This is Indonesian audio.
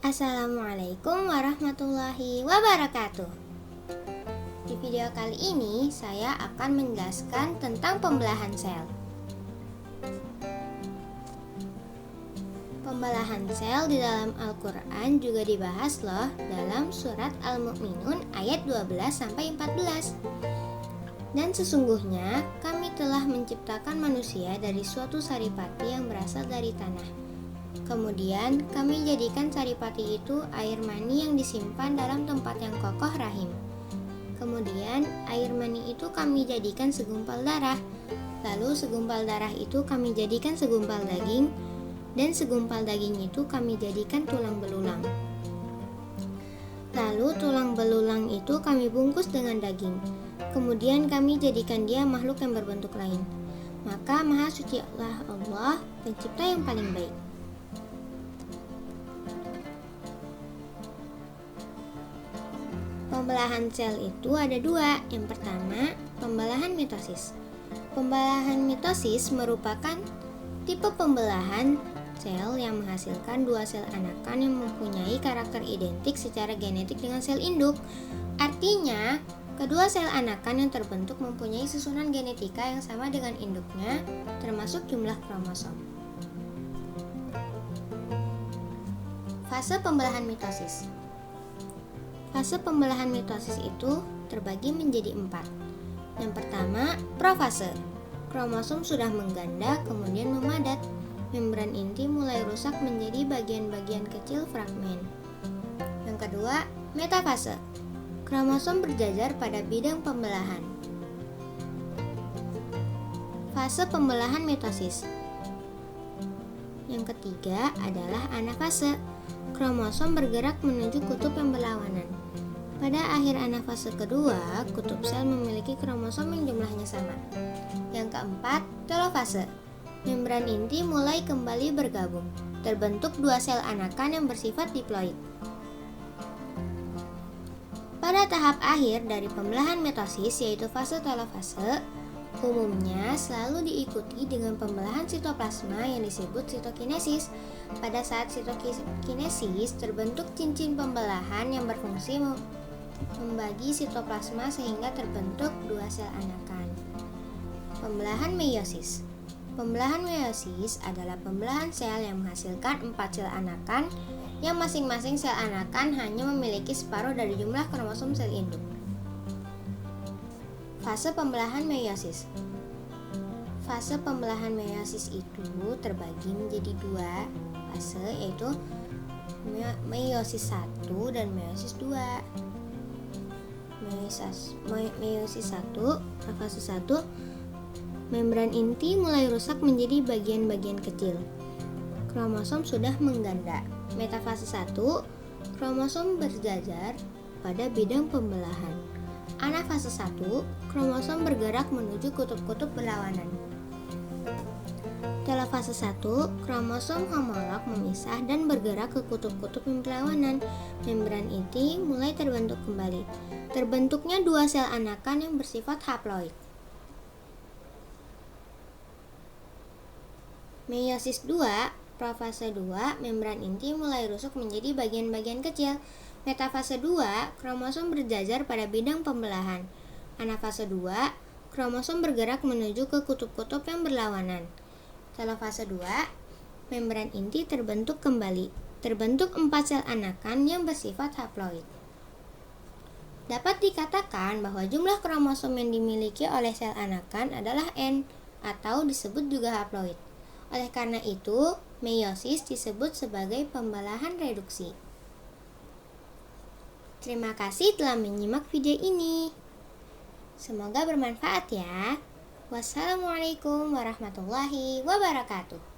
Assalamualaikum warahmatullahi wabarakatuh. Di video kali ini saya akan menjelaskan tentang pembelahan sel. Pembelahan sel di dalam Al-Quran juga dibahas loh dalam surat Al-Mu'minun ayat 12-14. Dan sesungguhnya kami telah menciptakan manusia dari suatu saripati yang berasal dari tanah. Kemudian kami jadikan saripati itu air mani yang disimpan dalam tempat yang kokoh rahim. Kemudian air mani itu kami jadikan segumpal darah. Lalu segumpal darah itu kami jadikan segumpal daging. Dan segumpal daging itu kami jadikan tulang belulang. Lalu tulang belulang itu kami bungkus dengan daging. Kemudian kami jadikan dia makhluk yang berbentuk lain. Maka Maha Suci Allah, pencipta yang paling baik. Pembelahan sel itu ada dua. Yang pertama, pembelahan mitosis. Pembelahan mitosis merupakan tipe pembelahan sel yang menghasilkan dua sel anakan yang mempunyai karakter identik secara genetik dengan sel induk. Artinya, kedua sel anakan yang terbentuk mempunyai susunan genetika yang sama dengan induknya, termasuk jumlah kromosom. Fase pembelahan mitosis. Fase pembelahan mitosis itu terbagi menjadi 4. Yang pertama, profase. Kromosom sudah mengganda, kemudian memadat. Membran inti mulai rusak menjadi bagian-bagian kecil fragmen. Yang kedua, metafase. Kromosom berjajar pada bidang pembelahan. Fase pembelahan mitosis. Yang ketiga adalah anafase. Kromosom bergerak menuju kutub yang berlawanan. Pada akhir anafase kedua, kutub sel memiliki kromosom yang jumlahnya sama. Yang keempat, telofase. Membran inti mulai kembali bergabung. Terbentuk dua sel anakan yang bersifat diploid. Pada tahap akhir dari pembelahan mitosis, yaitu fase telofase, umumnya selalu diikuti dengan pembelahan sitoplasma yang disebut sitokinesis. Pada saat sitokinesis, terbentuk cincin pembelahan yang berfungsi membagi sitoplasma sehingga terbentuk dua sel anakan. Pembelahan meiosis. Pembelahan meiosis adalah pembelahan sel yang menghasilkan 4 sel anakan yang masing-masing sel anakan hanya memiliki separuh dari jumlah kromosom sel induk. Fase pembelahan meiosis. Fase pembelahan meiosis itu terbagi menjadi 2 fase, yaitu meiosis 1 dan meiosis 2. Meiosis 1, fase 1, membran inti mulai rusak menjadi bagian-bagian kecil. Kromosom sudah mengganda. Metafase 1, kromosom berjajar pada bidang pembelahan. Anafase 1, kromosom bergerak menuju kutub-kutub berlawanan. Telofase 1, kromosom homolog memisah dan bergerak ke kutub-kutub yang berlawanan. Membran inti mulai terbentuk kembali. Terbentuknya dua sel anakan yang bersifat haploid. Meiosis 2, profase 2, membran inti mulai rusuk menjadi bagian-bagian kecil. Metafase 2, kromosom berjajar pada bidang pembelahan. Anafase 2, kromosom bergerak menuju ke kutub-kutub yang berlawanan. Telofase 2, membran inti terbentuk kembali. Terbentuk 4 sel anakan yang bersifat haploid. Dapat dikatakan bahwa jumlah kromosom yang dimiliki oleh sel anakan adalah N, atau disebut juga haploid. Oleh karena itu, meiosis disebut sebagai pembelahan reduksi. Terima kasih telah menyimak video ini. Semoga bermanfaat ya. Wassalamualaikum warahmatullahi wabarakatuh.